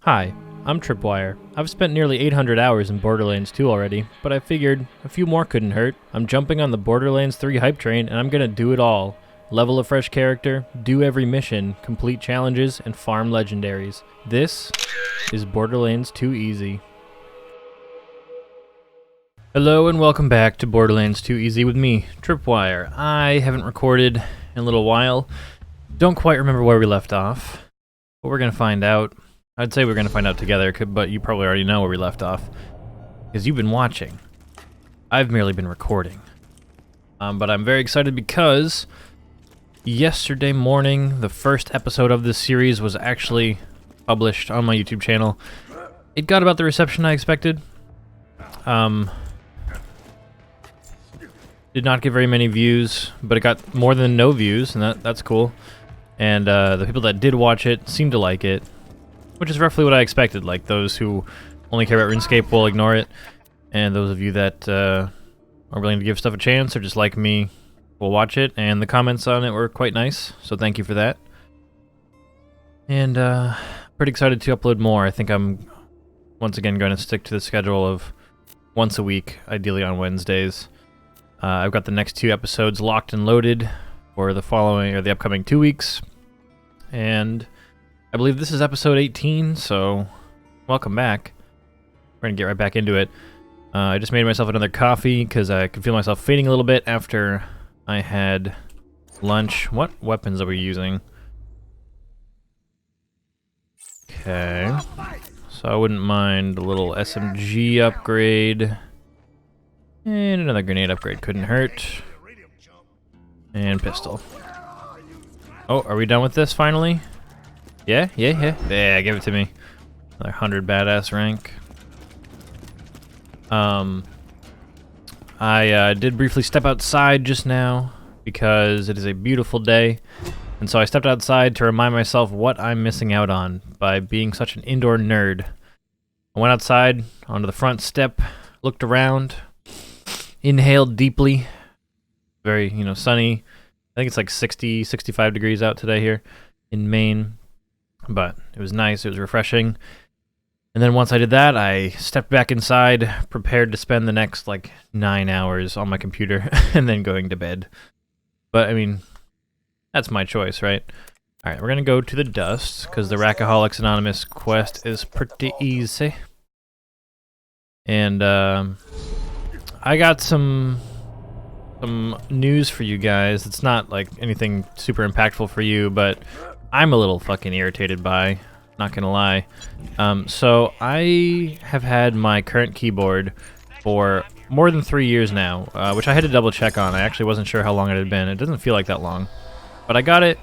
Hi, I'm Tripwire. I've spent nearly 800 hours in Borderlands 2 already, but I figured a few more couldn't hurt. I'm jumping on the Borderlands 3 hype train and I'm gonna do it all. Level a fresh character, do every mission, complete challenges, and farm legendaries. This is Borderlands 2EZ. Hello and welcome back to Borderlands 2EZ with me, Tripwire. I haven't recorded in a little while. Don't quite remember where we left off, but we're gonna find out. I'd say we're gonna find out together, but you probably already know where we left off, because you've been watching. I've merely been recording. But I'm very excited because yesterday morning, the first episode of this series was actually published on my YouTube channel. It got about the reception I expected. Did not get very many views, but it got more than no views, and that's cool. And the people that did watch it seemed to like it, which is roughly what I expected. Like, those who only care about RuneScape will ignore it, and those of you that are willing to give stuff a chance or just like me will watch it, and the comments on it were quite nice, so thank you for that. And pretty excited to upload more. I think I'm once again going to stick to the schedule of once a week, ideally on Wednesdays. I've got the next 2 episodes locked and loaded for the following, or the upcoming 2 weeks, and I believe this is episode 18, so welcome back. We're gonna get right back into it. I just made myself another coffee because I could feel myself fading a little bit after I had lunch. What weapons are we using? Okay, so I wouldn't mind a little SMG upgrade. And another grenade upgrade couldn't hurt. And pistol. Oh, are we done with this finally? Yeah, give it to me. Another 100 badass rank. I did briefly step outside just now because it is a beautiful day. And so I stepped outside to remind myself what I'm missing out on by being such an indoor nerd. I went outside onto the front step, looked around, inhaled deeply. Very, sunny. I think it's like 60, 65 degrees out today here in Maine. But it was nice, it was refreshing. And then once I did that, I stepped back inside, prepared to spend the next, 9 hours on my computer, and then going to bed. But, I mean, that's my choice, right? Alright, we're gonna go to the Dust, because the Rackaholics Anonymous quest is pretty easy. And, I got some news for you guys. It's not, anything super impactful for you, but I'm a little fucking irritated by, not gonna lie. So I have had my current keyboard for more than 3 years now, which I had to double check on. I actually wasn't sure how long it had been. It doesn't feel like that long. But I got it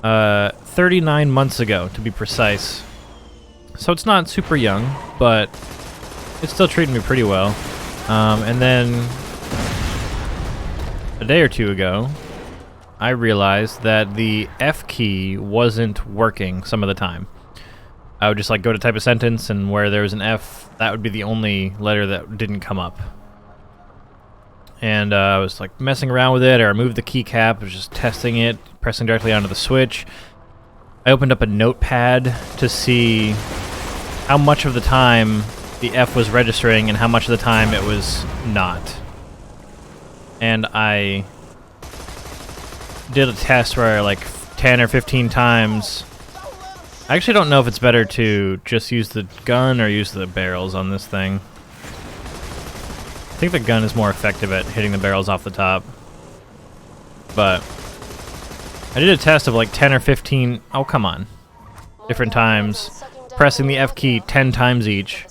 39 months ago, to be precise. So it's not super young, but it's still treating me pretty well. And then a day or two ago, I realized that the F key wasn't working some of the time. I would just go to type a sentence, and where there was an F, that would be the only letter that didn't come up. And I was messing around with it. I removed the keycap, I was just testing it, pressing directly onto the switch. I opened up a notepad to see how much of the time the F was registering and how much of the time it was not. And I did a test where 10 or 15 times. I actually don't know if it's better to just use the gun or use the barrels on this thing. I think the gun is more effective at hitting the barrels off the top. But I did a test of 10 or 15, oh come on, different times, pressing the F key 10 times each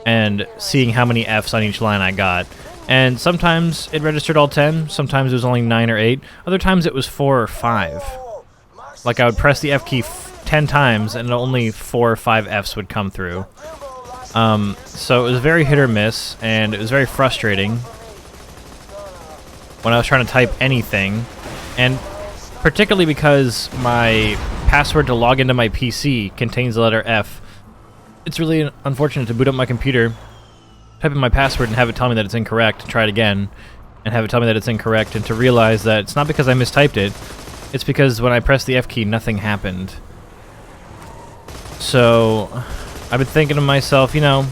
and seeing how many Fs on each line I got. And sometimes it registered all 10, sometimes it was only 9 or 8, other times it was 4 or 5. I would press the F key 10 times and only 4 or 5 Fs would come through. So it was very hit or miss, and it was very frustrating when I was trying to type anything, and particularly because my password to log into my PC contains the letter F. It's really unfortunate to boot up my computer, type in my password and have it tell me that it's incorrect, try it again, and have it tell me that it's incorrect, and to realize that it's not because I mistyped it, it's because when I pressed the F key, nothing happened. So I've been thinking to myself, you know,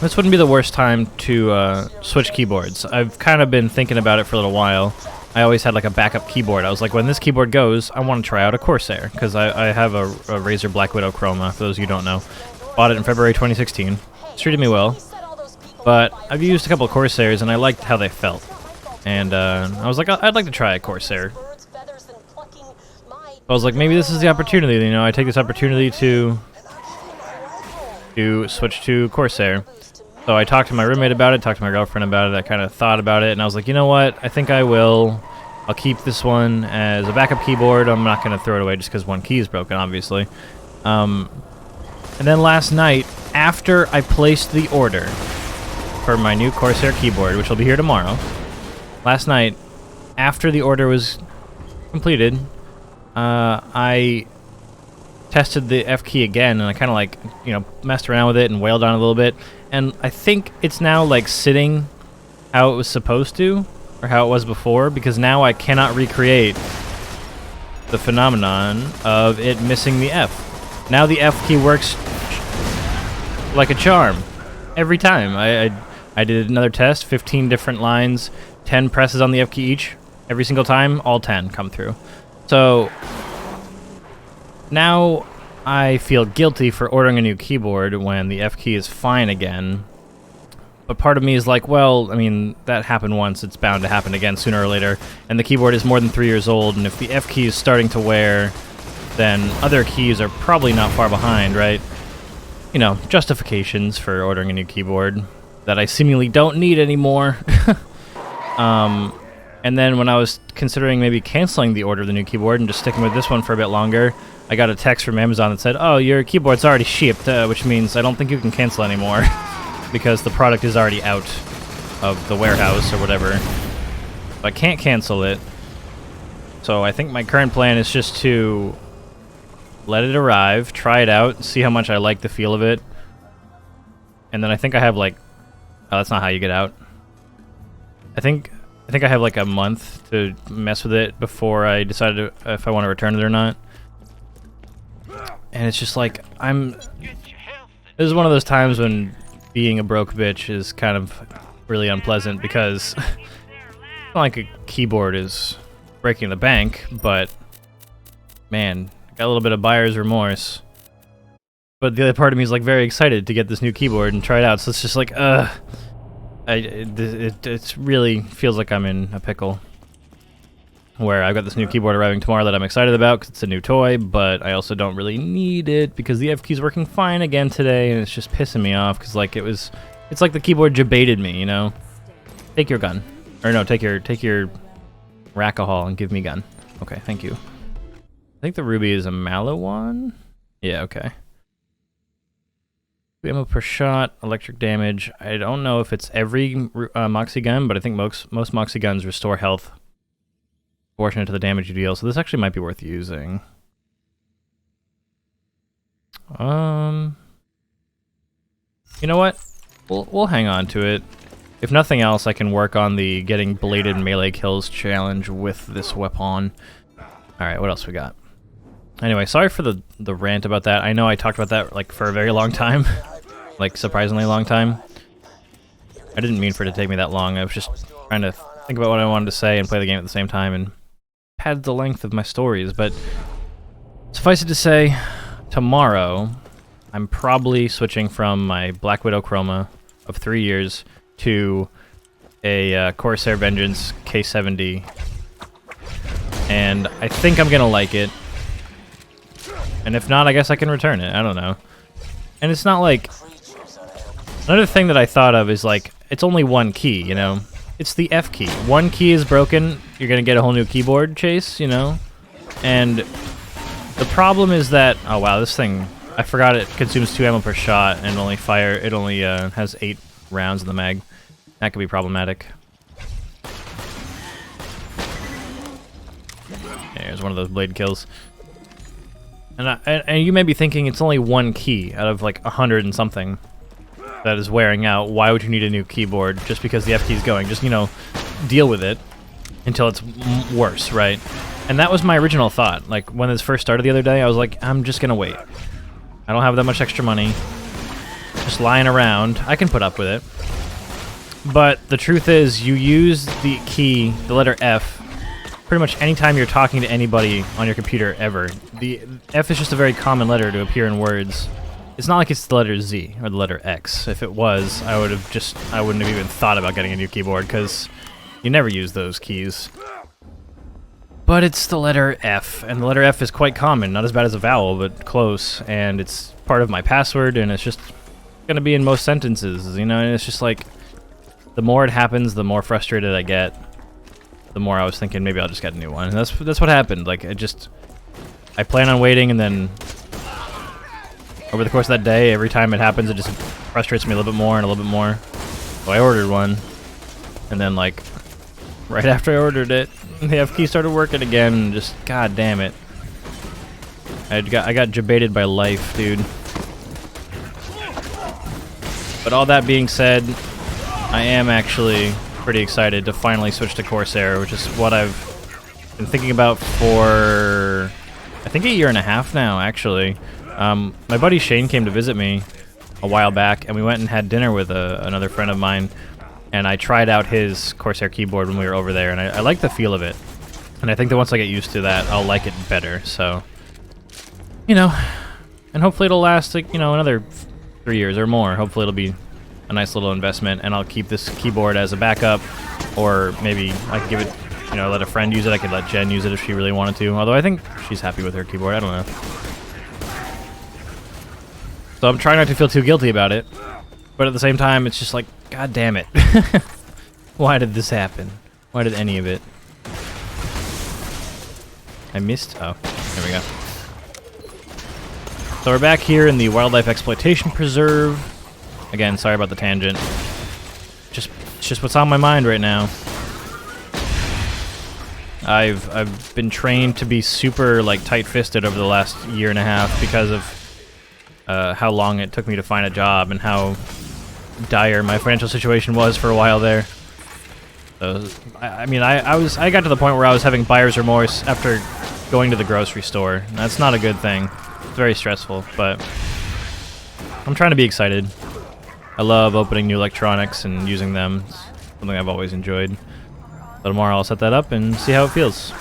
this wouldn't be the worst time to switch keyboards. I've kind of been thinking about it for a little while. I always had like a backup keyboard. I was like, when this keyboard goes, I want to try out a Corsair, because I have a Razer Black Widow Chroma, for those of you who don't know. Bought it in February 2016. It's treated me well. But I've used a couple of Corsairs, and I liked how they felt. And I was like, I'd like to try a Corsair. I was like, maybe this is the opportunity, you know, I take this opportunity to switch to Corsair. So I talked to my roommate about it, talked to my girlfriend about it, I kind of thought about it, and I was like, you know what, I think I will. I'll keep this one as a backup keyboard. I'm not going to throw it away just because one key is broken, obviously. And then last night, after I placed the order for my new Corsair keyboard, which will be here tomorrow, last night, after the order was completed, I tested the F key again, and I kind of like, you know, messed around with it and wailed on it a little bit, and I think it's now like sitting how it was supposed to, or how it was before, because now I cannot recreate the phenomenon of it missing the F. Now the F key works like a charm every time. I did another test, 15 different lines, 10 presses on the F key each, every single time, all 10 come through. So now I feel guilty for ordering a new keyboard when the F key is fine again. But part of me is like, well, I mean, that happened once, it's bound to happen again sooner or later. And the keyboard is more than 3 years old, and if the F key is starting to wear, then other keys are probably not far behind, right? You know, justifications for ordering a new keyboard that I seemingly don't need anymore. And then when I was considering maybe canceling the order of the new keyboard and just sticking with this one for a bit longer, I got a text from Amazon that said, oh, your keyboard's already shipped, which means I don't think you can cancel anymore because the product is already out of the warehouse or whatever. So I can't cancel it. So I think my current plan is just to let it arrive, try it out, see how much I like the feel of it. And then I think I have like... Oh, that's not how you get out. I think I have like a month to mess with it before I decide if I want to return it or not. And it's just like, this is one of those times when being a broke bitch is kind of really unpleasant, because it's not like a keyboard is breaking the bank, but man, got a little bit of buyer's remorse. But the other part of me is like very excited to get this new keyboard and try it out, so it's just like, it really feels like I'm in a pickle, where I've got this new keyboard arriving tomorrow that I'm excited about because it's a new toy, but I also don't really need it because the F key's working fine again today, and it's just pissing me off because like it's like the keyboard jebaited me, you know? Take your gun. Or no, take your Rackahol and give me gun. Okay, thank you. I think the ruby is a Malawan? Yeah, okay. Ammo per shot, electric damage. I don't know if it's every Moxie gun, but I think most Moxie guns restore health proportionate to the damage you deal, so this actually might be worth using. You know what? We'll hang on to it. If nothing else, I can work on the getting bladed melee kills challenge with this weapon. Alright, what else we got? Anyway, sorry for the rant about that. I know I talked about that like for a very long time. Like, surprisingly long time. I didn't mean for it to take me that long. I was just trying to think about what I wanted to say and play the game at the same time and pad the length of my stories. But suffice it to say, tomorrow I'm probably switching from my Black Widow Chroma of 3 years to a Corsair Vengeance K70. And I think I'm gonna like it. And if not, I guess I can return it. I don't know. And it's not like... Another thing that I thought of is like, it's only one key, you know? It's the F key. One key is broken, you're gonna get a whole new keyboard chase, you know? And the problem is that... Oh wow, this thing... I forgot it consumes 2 ammo per shot and only has 8 rounds in the mag. That could be problematic. There's one of those blade kills. And you may be thinking it's only one key out of like 100 and something that is wearing out. Why would you need a new keyboard just because the F key is going? Just, you know, deal with it until it's worse, right? And that was my original thought. Like, when this first started the other day, I was like, I'm just gonna wait. I don't have that much extra money. just lying around. I can put up with it. But the truth is, you use the key, the letter F, pretty much anytime you're talking to anybody on your computer ever. The F is just a very common letter to appear in words. It's not like it's the letter Z or the letter X. If it was, I wouldn't have even thought about getting a new keyboard because you never use those keys. But it's the letter F, and the letter F is quite common. Not as bad as a vowel, but close. And it's part of my password, and it's just gonna be in most sentences, you know. And it's just like, the more it happens, the more frustrated I get. The more I was thinking maybe I'll just get a new one. And that's what happened. Like I plan on waiting, and then over the course of that day, every time it happens, it just frustrates me a little bit more and a little bit more. So I ordered one, and then like right after I ordered it, the F key started working again. And just god damn it, I got jebaited by life, dude. But all that being said, I am actually pretty excited to finally switch to Corsair, which is what I've been thinking about for I think a year and a half now, actually. My buddy Shane came to visit me a while back, and we went and had dinner with another friend of mine, and I tried out his Corsair keyboard when we were over there, and I like the feel of it. And I think that once I get used to that, I'll like it better, so, you know, and hopefully it'll last, like, you know, another 3 years or more. Hopefully it'll be a nice little investment, and I'll keep this keyboard as a backup, or maybe I could give it, you know, let a friend use it. I could let Jen use it if she really wanted to, although I think she's happy with her keyboard. I don't know. So I'm trying not to feel too guilty about it, but at the same time, it's just like, god damn it. Why did this happen? Why did any of it? I missed? Oh, there we go. So we're back here in the Wildlife Exploitation Preserve. Again, sorry about the tangent. It's just what's on my mind right now. I've been trained to be super like tight-fisted over the last year and a half because of how long it took me to find a job and how dire my financial situation was for a while there. So, I mean, I got to the point where I was having buyer's remorse after going to the grocery store. And that's not a good thing. It's very stressful, but I'm trying to be excited. I love opening new electronics and using them. It's something I've always enjoyed. So tomorrow I'll set that up and see how it feels.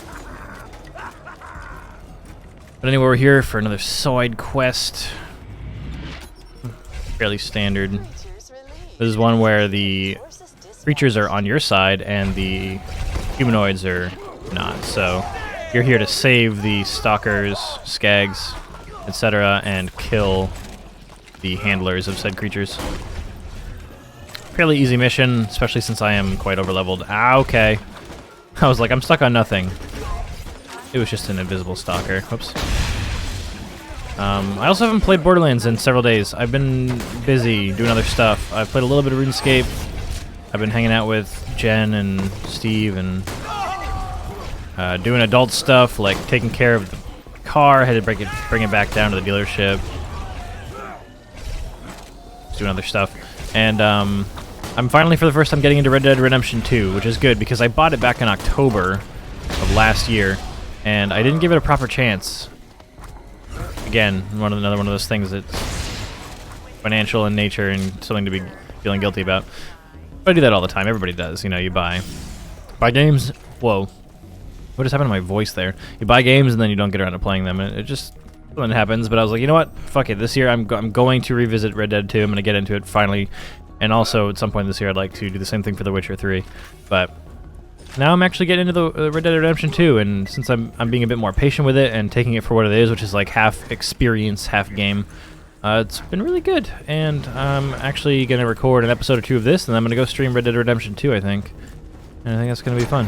But anyway, we're here for another side quest. Fairly standard. This is one where the creatures are on your side and the humanoids are not. So you're here to save the stalkers, skags, etc., and kill the handlers of said creatures. Fairly easy mission, especially since I am quite overleveled. Ah, okay. I was like, I'm stuck on nothing. It was just an invisible stalker. Whoops. I also haven't played Borderlands in several days. I've been busy doing other stuff. I've played a little bit of RuneScape. I've been hanging out with Jen and Steve and doing adult stuff, like taking care of the car. I had to bring it back down to the dealership. Just doing other stuff. And I'm finally, for the first time, getting into Red Dead Redemption 2, which is good because I bought it back in October of last year, and I didn't give it a proper chance. Again, another one of those things that's financial in nature and something to be feeling guilty about. But I do that all the time. Everybody does. You know, you buy games. Whoa. What just happened to my voice there? You buy games and then you don't get around to playing them. It just something happens. But I was like, you know what? Fuck it. This year I'm going to revisit Red Dead 2. I'm going to get into it finally. And also, at some point this year, I'd like to do the same thing for The Witcher 3. But now I'm actually getting into the Red Dead Redemption 2, and since I'm being a bit more patient with it and taking it for what it is, which is like half experience, half game, it's been really good. And I'm actually going to record an episode or two of this, and I'm going to go stream Red Dead Redemption 2, I think. And I think that's going to be fun.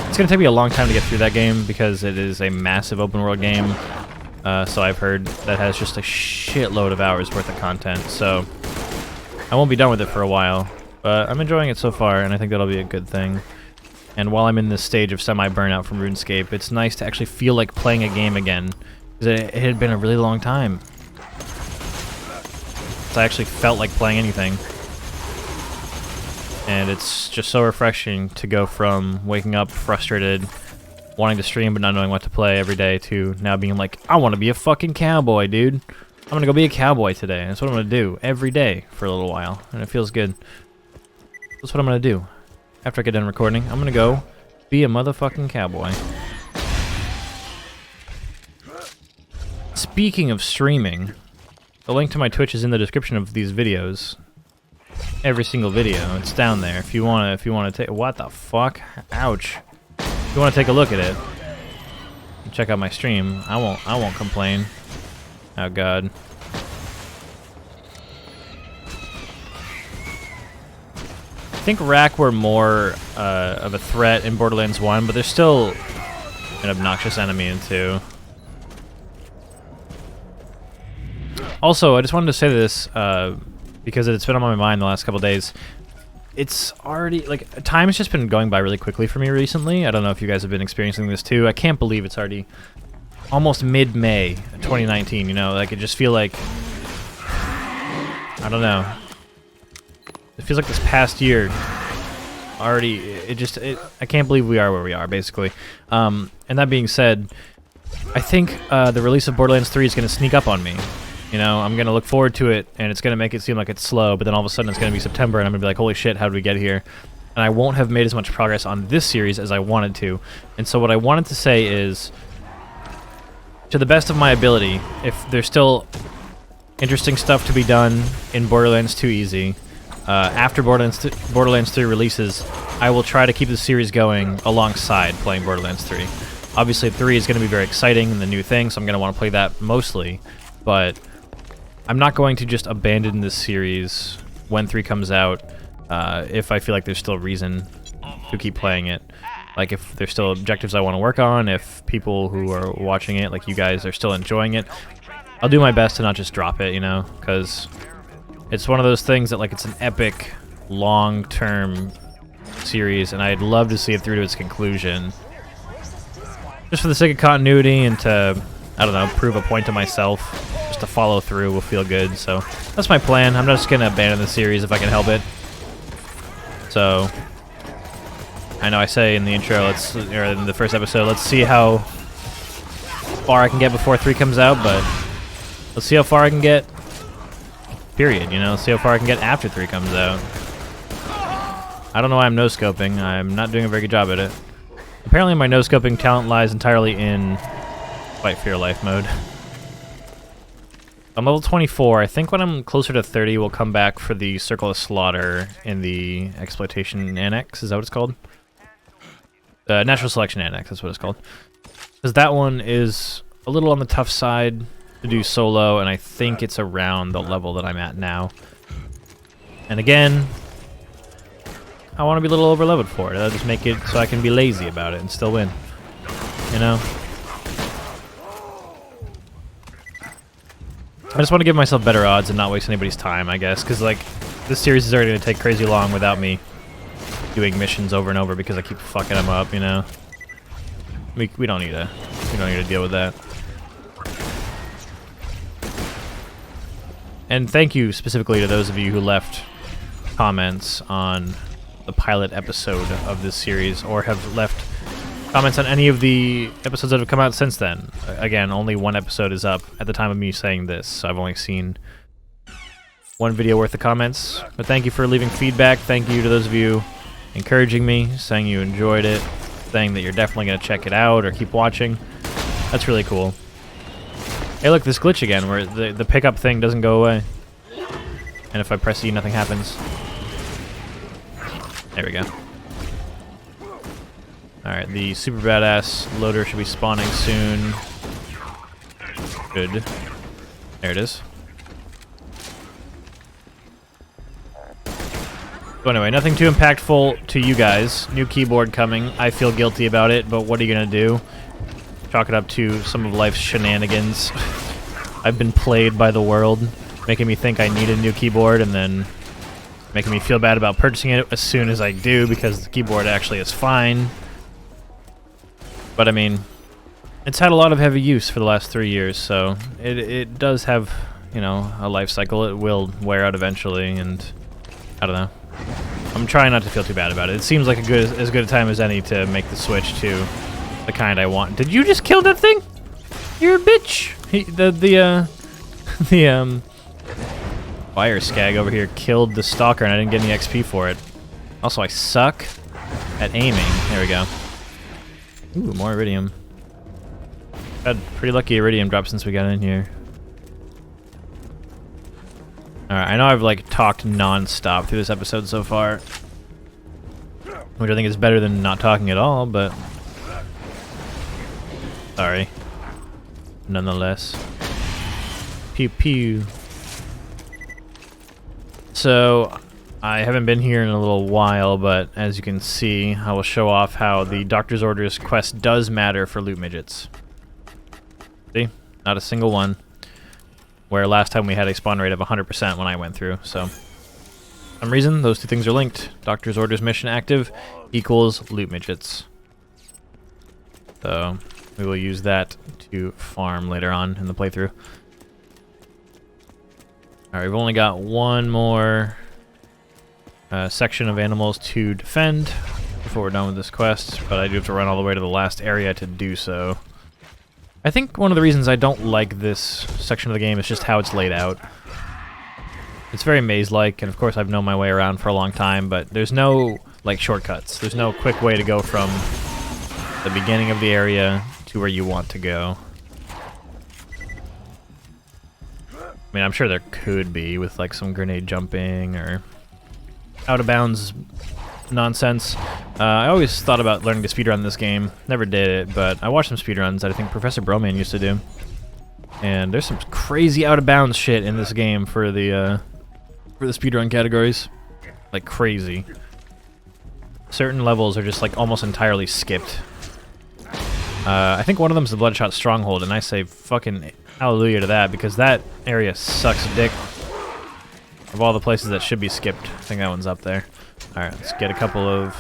It's going to take me a long time to get through that game because it is a massive open-world game. So I've heard that has just a shitload of hours worth of content. So I won't be done with it for a while, but I'm enjoying it so far, and I think that'll be a good thing. And while I'm in this stage of semi-burnout from RuneScape, it's nice to actually feel like playing a game again, because it had been a really long time. So I actually felt like playing anything. And it's just so refreshing to go from waking up frustrated, wanting to stream but not knowing what to play every day, to now being like, I want to be a fucking cowboy, dude. gonna go be a cowboy today. That's what I'm gonna do every day for a little while, and it feels good. That's what I'm gonna do. After I get done recording, I'm gonna go be a motherfucking cowboy. Speaking of streaming, the link to my Twitch is in the description of these videos. Every single video, it's down there. If you wanna take, what the fuck? Ouch. If you wanna take a look at it, check out my stream. I won't complain. Oh god. I think Rack were more of a threat in Borderlands 1, but they're still an obnoxious enemy in 2. Also, I just wanted to say this because it's been on my mind the last couple days. It's already, like, time's just been going by really quickly for me recently. I don't know if you guys have been experiencing this too. I can't believe it's already almost mid-May 2019, you know? Like, it just feel like, I don't know. It feels like this past year already, I can't believe we are where we are, basically. And that being said, I think the release of Borderlands 3 is going to sneak up on me. You know, I'm going to look forward to it, and it's going to make it seem like it's slow, but then all of a sudden it's going to be September, and I'm going to be like, holy shit, how did we get here? And I won't have made as much progress on this series as I wanted to. And so what I wanted to say is, to the best of my ability, if there's still interesting stuff to be done in Borderlands 2EZ, after Borderlands 3 releases, I will try to keep the series going alongside playing Borderlands 3. Obviously, 3 is going to be very exciting and the new thing, so I'm going to want to play that mostly, but I'm not going to just abandon this series when 3 comes out if I feel like there's still reason to keep playing it. Like, if there's still objectives I want to work on, if people who are watching it, like you guys, are still enjoying it, I'll do my best to not just drop it, you know, because it's one of those things that, like, it's an epic, long-term series, and I'd love to see it through to its conclusion. Just for the sake of continuity and to, I don't know, prove a point to myself. Just to follow through will feel good, so that's my plan. I'm not just gonna abandon the series if I can help it. So, I know I say in the intro, or in the first episode, let's see how far I can get before 3 comes out, but let's see how far I can get, period, you know? Let's see how far I can get after 3 comes out. I don't know why I'm no-scoping. I'm not doing a very good job at it. Apparently my no-scoping talent lies entirely in Fight for Your Life mode. I'm level 24. I think when I'm closer to 30, we'll come back for the Circle of Slaughter in the Exploitation Annex. Is that what it's called? Natural Selection Annex, that's what it's called. Because that one is a little on the tough side to do solo, and I think it's around the level that I'm at now. And again, I want to be a little over-leveled for it. I'll just make it so I can be lazy about it and still win. You know? I just want to give myself better odds and not waste anybody's time, I guess, because, like, this series is already going to take crazy long without me doing missions over and over because I keep fucking them up, you know? We don't need to deal with that. And thank you specifically to those of you who left comments on the pilot episode of this series, or have left comments on any of the episodes that have come out since then. Again, only one episode is up at the time of me saying this, so I've only seen one video worth of comments. But thank you for leaving feedback. Thank you to those of you encouraging me, saying you enjoyed it, saying that you're definitely going to check it out or keep watching. That's really cool. Hey, look, this glitch again, where the pickup thing doesn't go away. And if I press E, nothing happens. There we go. Alright, the super badass loader should be spawning soon. Good. There it is. So anyway, nothing too impactful to you guys. New keyboard coming. I feel guilty about it, but what are you gonna do? Chalk it up to some of life's shenanigans. I've been played by the world, making me think I need a new keyboard, and then making me feel bad about purchasing it as soon as I do, because the keyboard actually is fine. But I mean, it's had a lot of heavy use for the last 3 years, so it does have, you know, a life cycle. It will wear out eventually, and I don't know. I'm trying not to feel too bad about it. It seems like as good a time as any to make the switch to the kind I want. Did you just kill that thing? You're a bitch. The fire skag over here killed the stalker and I didn't get any XP for it. Also, I suck at aiming. There we go. Ooh, more iridium. Had pretty lucky iridium drop since we got in here. Alright, I know I've like talked non-stop through this episode so far, which I think is better than not talking at all, but sorry. Nonetheless. Pew pew. So, I haven't been here in a little while, but as you can see, I will show off how the Doctor's Orders quest does matter for loot midgets. See? Not a single one. Where last time we had a spawn rate of 100% when I went through, so. For some reason, those two things are linked. Doctor's Orders mission active equals loot midgets. So, we will use that to farm later on in the playthrough. Alright, we've only got one more section of animals to defend before we're done with this quest, but I do have to run all the way to the last area to do so. I think one of the reasons I don't like this section of the game is just how it's laid out. It's very maze-like, and of course I've known my way around for a long time, but there's no, like, shortcuts. There's no quick way to go from the beginning of the area to where you want to go. I mean, I'm sure there could be with, like, some grenade jumping or out-of-bounds nonsense. I always thought about learning to speedrun this game. Never did it, but I watched some speedruns that I think Professor Broman used to do. And there's some crazy out-of-bounds shit in this game for the speedrun categories. Like, crazy. Certain levels are just, like, almost entirely skipped. I think one of them is the Bloodshot Stronghold, and I say fucking hallelujah to that, because that area sucks dick. Of all the places that should be skipped, I think that one's up there. Alright, let's get a couple of...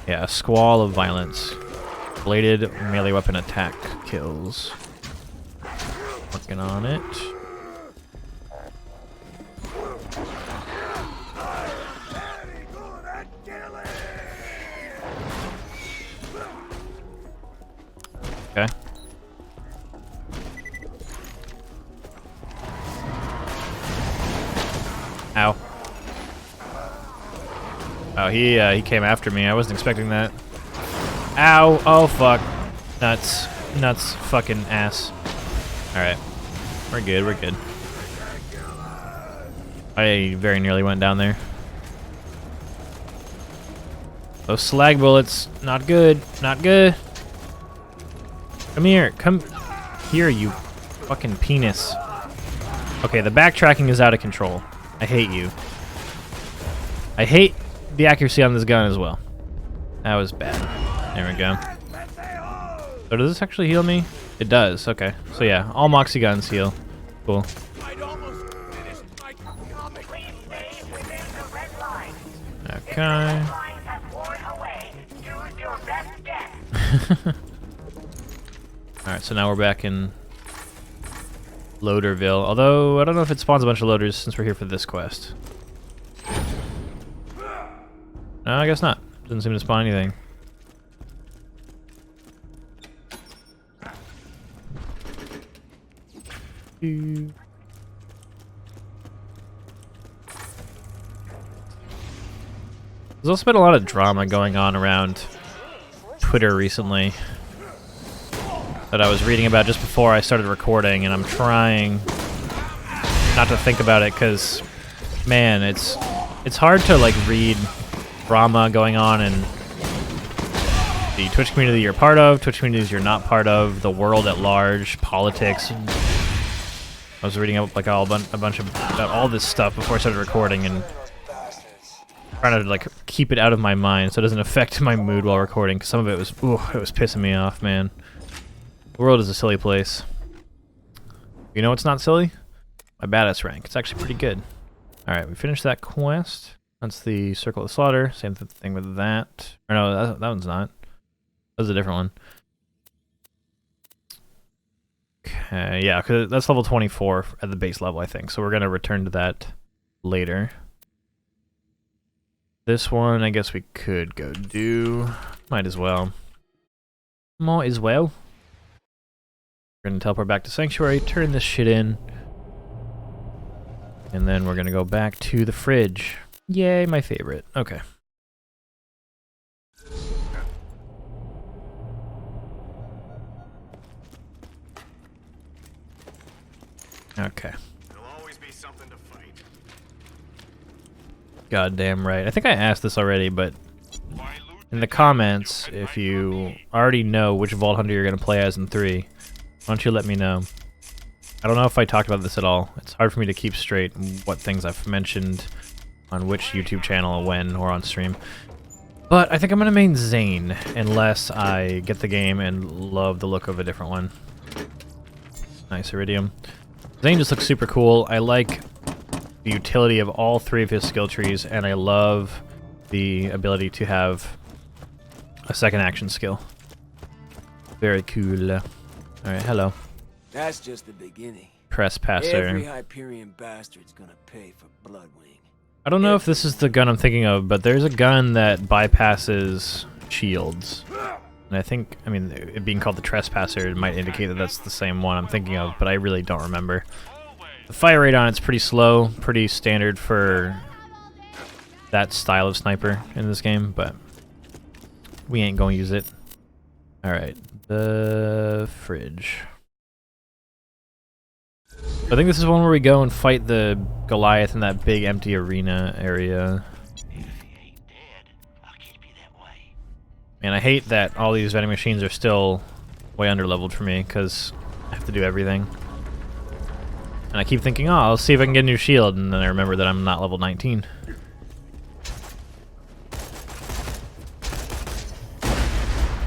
yeah, a squall of violence. Bladed melee weapon attack kills. Working on it. Okay. Ow. Oh, he came after me. I wasn't expecting that. Ow! Oh fuck! Nuts! Nuts! Fucking ass! All right, we're good. We're good. I very nearly went down there. Those slag bullets, not good. Not good. Come here. Come here, you fucking penis. Okay, the backtracking is out of control. I hate you. I hate the accuracy on this gun as well. That was bad. There we go. So does this actually heal me? It does, okay. So yeah, all Moxie guns heal. Cool. Okay. Alright, so now we're back in Loaderville. Although, I don't know if it spawns a bunch of loaders since we're here for this quest. No, I guess not. Doesn't seem to spawn anything. There's also been a lot of drama going on around Twitter recently that I was reading about just before I started recording, and I'm trying not to think about it because, man, it's hard to like read drama going on in the Twitch community you're part of, Twitch communities you're not part of, the world at large, politics. I was reading up like a bunch of about all this stuff before I started recording and trying to like keep it out of my mind so it doesn't affect my mood while recording. Cause some of it was, it was pissing me off, man. The world is a silly place. You know what's not silly? My badass rank. It's actually pretty good. All right, we finished that quest. That's the Circle of Slaughter. Same thing with that. Or no, that one's not. That was a different one. Okay, yeah, because that's level 24 at the base level, I think. So we're going to return to that later. This one, I guess we could go do. Might as well. Might as well. We're going to teleport back to Sanctuary, turn this shit in. And then we're gonna go back to the fridge. Yay, my favorite. Okay. Okay. There'll always be something to fight. Goddamn right. I think I asked this already, but in the comments, if you already know which Vault Hunter you're going to play as in 3, why don't you let me know? I don't know if I talked about this at all. It's hard for me to keep straight what things I've mentioned on which YouTube channel, when, or on stream. But I think I'm going to main Zane, unless I get the game and love the look of a different one. Nice, Iridium. Zane just looks super cool. I like the utility of all 3 of his skill trees, and I love the ability to have a second action skill. Very cool. Alright, hello. That's just the beginning. Trespasser. Every Hyperion bastard's gonna pay for Bloodwing. I don't know if this is the gun I'm thinking of, but there's a gun that bypasses shields. And I think, I mean, it being called the Trespasser, it might indicate that that's the same one I'm thinking of, but I really don't remember. The fire rate on it's pretty slow, pretty standard for that style of sniper in this game, but we ain't gonna use it. Alright, the fridge. I think this is one where we go and fight the Goliath in that big empty arena area. And I hate that all these vending machines are still way under-leveled for me, because I have to do everything. And I keep thinking, oh, I'll see if I can get a new shield, and then I remember that I'm not level 19.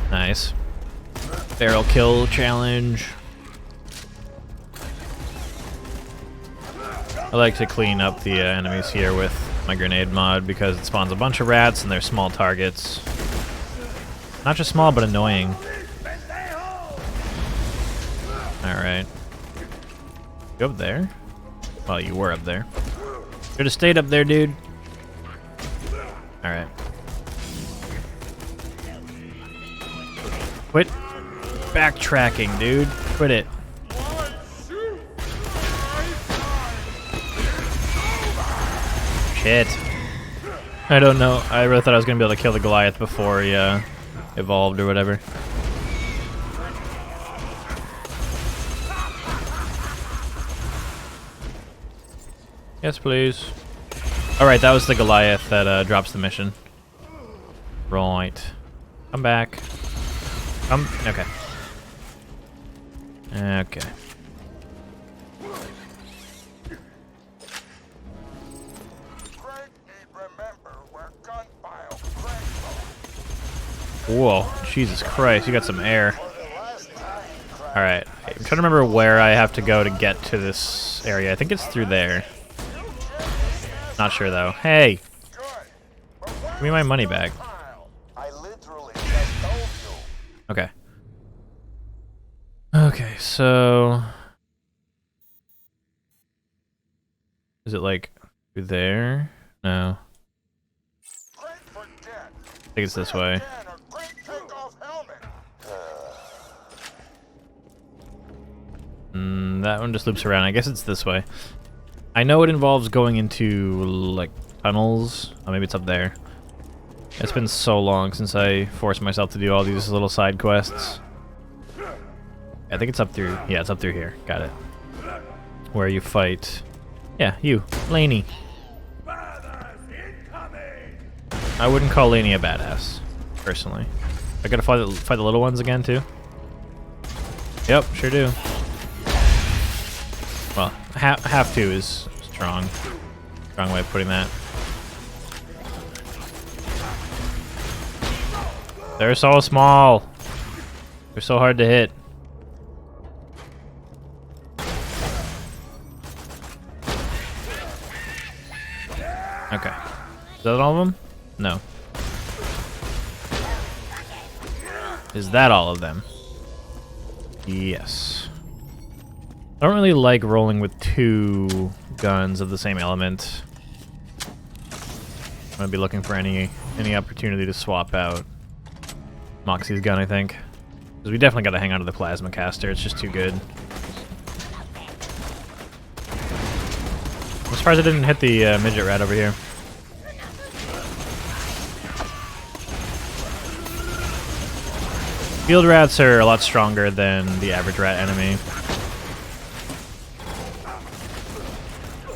Nice. Barrel kill challenge. I like to clean up the enemies here with my grenade mod, because it spawns a bunch of rats and they're small targets. Not just small, but annoying. Alright. You up there? Well, you were up there. Should have stayed up there, dude. Alright. Quit backtracking, dude. Quit it. Shit. I don't know. I really thought I was going to be able to kill the Goliath before he evolved or whatever. Yes, please. Alright, that was the Goliath that drops the mission. Right. Come back. Come. Okay. Okay. Whoa, Jesus Christ, you got some air. Alright, I'm trying to remember where I have to go to get to this area. I think it's through there. Not sure though. Hey! Give me my money back. Okay. Okay, so... Is it like through there? No. I think it's this way. That one just loops around. I guess it's this way. I know it involves going into, like, tunnels. Oh, maybe it's up there. It's been so long since I forced myself to do all these little side quests. I think it's up through... Yeah, it's up through here. Got it. Where you fight... Yeah, you. Laney. I wouldn't call Laney a badass, personally. I gotta fight the little ones again, too? Yep, sure do. Well, have to is strong. Strong way of putting that. They're so small. They're so hard to hit. Okay. Is that all of them? No. Is that all of them? Yes. I don't really like rolling with 2 guns of the same element. I'm gonna be looking for any opportunity to swap out Moxie's gun, I think. Because we definitely gotta hang on to the plasma caster, it's just too good. surprised I didn't hit the midget rat over here. Field rats are a lot stronger than the average rat enemy.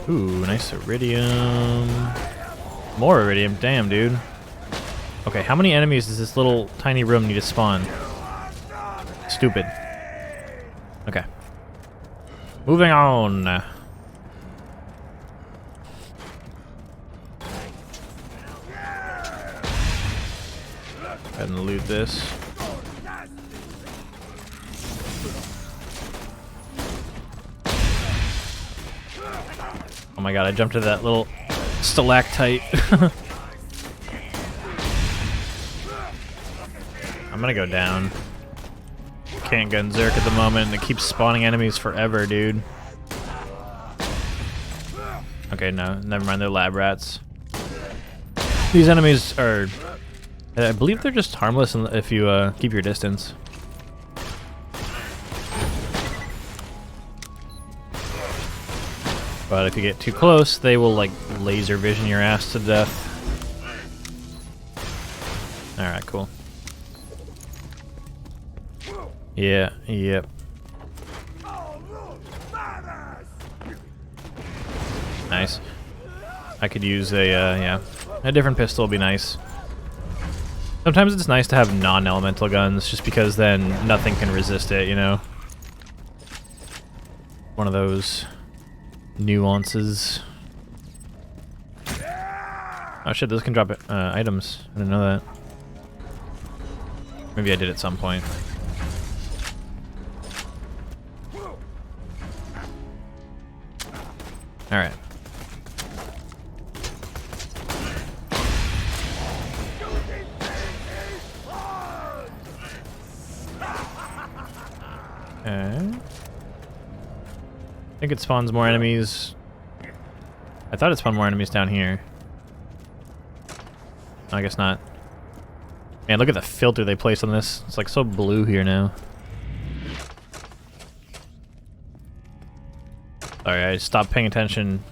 Ooh, nice iridium. More iridium, damn, dude. Okay, how many enemies does this little tiny room need to spawn? Stupid. Okay. Moving on. Go ahead and loot this. Oh my god, I jumped to that little stalactite. I'm gonna go down. Can't gun Zerk at the moment, and it keeps spawning enemies forever, dude. Okay, no, never mind, they're lab rats. These enemies are... I believe they're just harmless if you keep your distance. But if you get too close, they will like laser vision your ass to death. Alright, cool. Yeah, yep. Nice. I could use a, yeah. A different pistol would be nice. Sometimes it's nice to have non-elemental guns, just because then nothing can resist it, you know? One of those nuances. Oh shit, those can drop items. I didn't know that. Maybe I did at some point. Alright. Okay. I think it spawns more enemies. I thought it spawned more enemies down here. I guess not. Man, look at the filter they placed on this. It's like so blue here now. Sorry, I stopped paying attention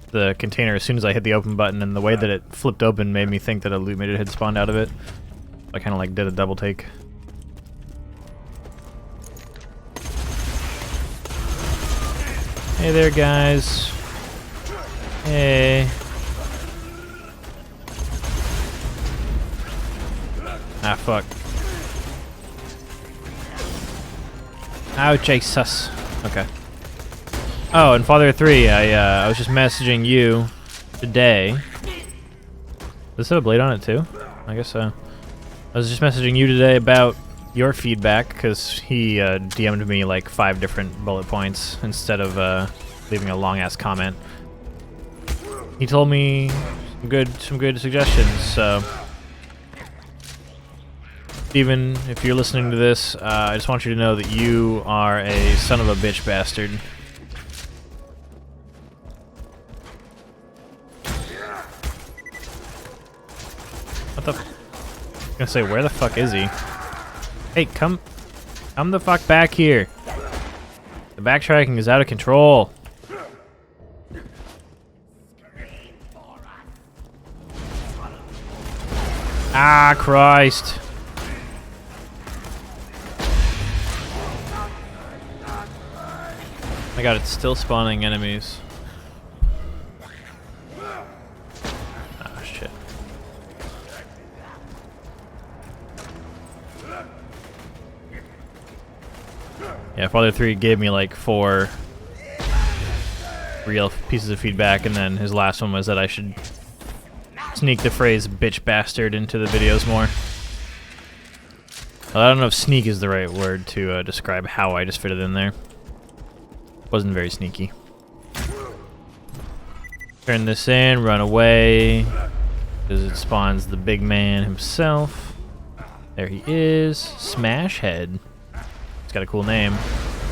to the container as soon as I hit the open button, and the way that it flipped open made me think that a loot midget had spawned out of it. I kind of like did a double take. Hey there, guys. Hey. Ah, fuck. Ouch, I sus. Okay. Oh, and Father 3, I was just messaging you today. Does this have a blade on it too? I guess so. I was just messaging you today about your feedback, because he DM'd me like 5 different bullet points instead of leaving a long-ass comment. He told me some good suggestions, so... Steven, if you're listening to this, I just want you to know that you are a son of a bitch bastard. What the f— I'm gonna say, where the fuck is he? Hey, come the fuck back here. The backtracking is out of control. Ah, Christ. Oh my god, it's still spawning enemies. Ah, shit. Yeah, Father 3 gave me like 4 real pieces of feedback, and then his last one was that I should sneak the phrase bitch bastard into the videos more. Well, I don't know if sneak is the right word to describe how I just fit it in there. Wasn't very sneaky. Turn this in, run away, because it spawns the big man himself. There he is. Smash Head. He's got a cool name.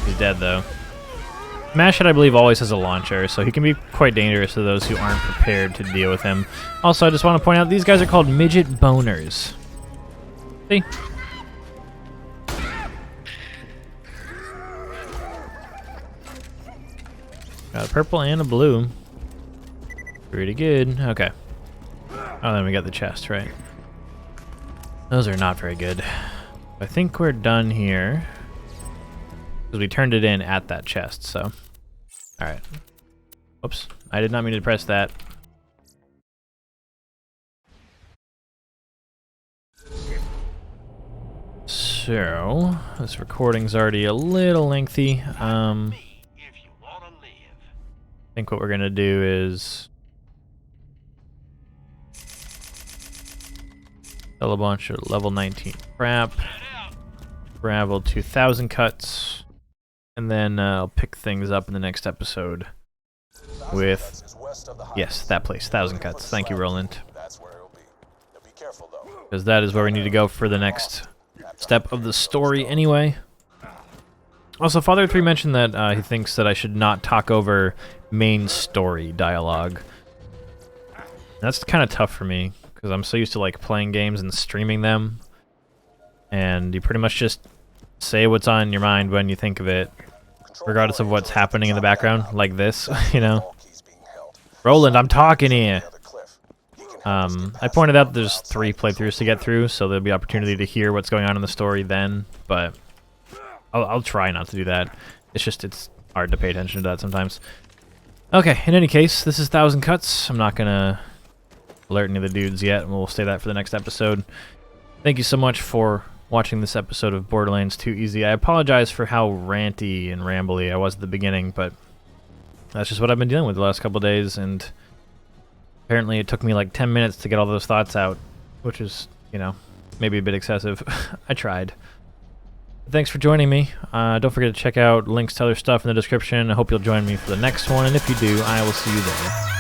He's dead though. Smash Head, I believe, always has a launcher, so he can be quite dangerous to those who aren't prepared to deal with him. Also, I just want to point out, these guys are called midget boners. See? Got a purple and a blue. Pretty good. Okay. Oh, then we got the chest, right? Those are not very good. I think we're done here. Because we turned it in at that chest, so. Alright. Oops. I did not mean to press that. So, this recording's already a little lengthy. I think what we're gonna do is sell a bunch of level 19 crap, gravel 2,000 cuts, and then I'll pick things up in the next episode with, yes, that place, 1,000 cuts. Thank you, Roland. Because that is where we need to go for the next step of the story anyway. Also, Father 3 mentioned that he thinks that I should not talk over main story dialogue. That's kind of tough for me, because I'm so used to like playing games and streaming them. And you pretty much just say what's on your mind when you think of it, regardless of what's happening in the background, like this, you know? Roland, I'm talking here! I pointed out there's 3 playthroughs to get through, so there'll be opportunity to hear what's going on in the story then, but I'll try not to do that. It's just, it's hard to pay attention to that sometimes. Okay, in any case, this is 1,000 Cuts. I'm not gonna alert any of the dudes yet, and we'll stay that for the next episode. Thank you so much for watching this episode of Borderlands 2EZ. I apologize for how ranty and rambly I was at the beginning, but that's just what I've been dealing with the last couple days, and apparently it took me like 10 minutes to get all those thoughts out, which is, you know, maybe a bit excessive. I tried. Thanks for joining me. Don't forget to check out links to other stuff in the description. I hope you'll join me for the next one, and if you do, I will see you there.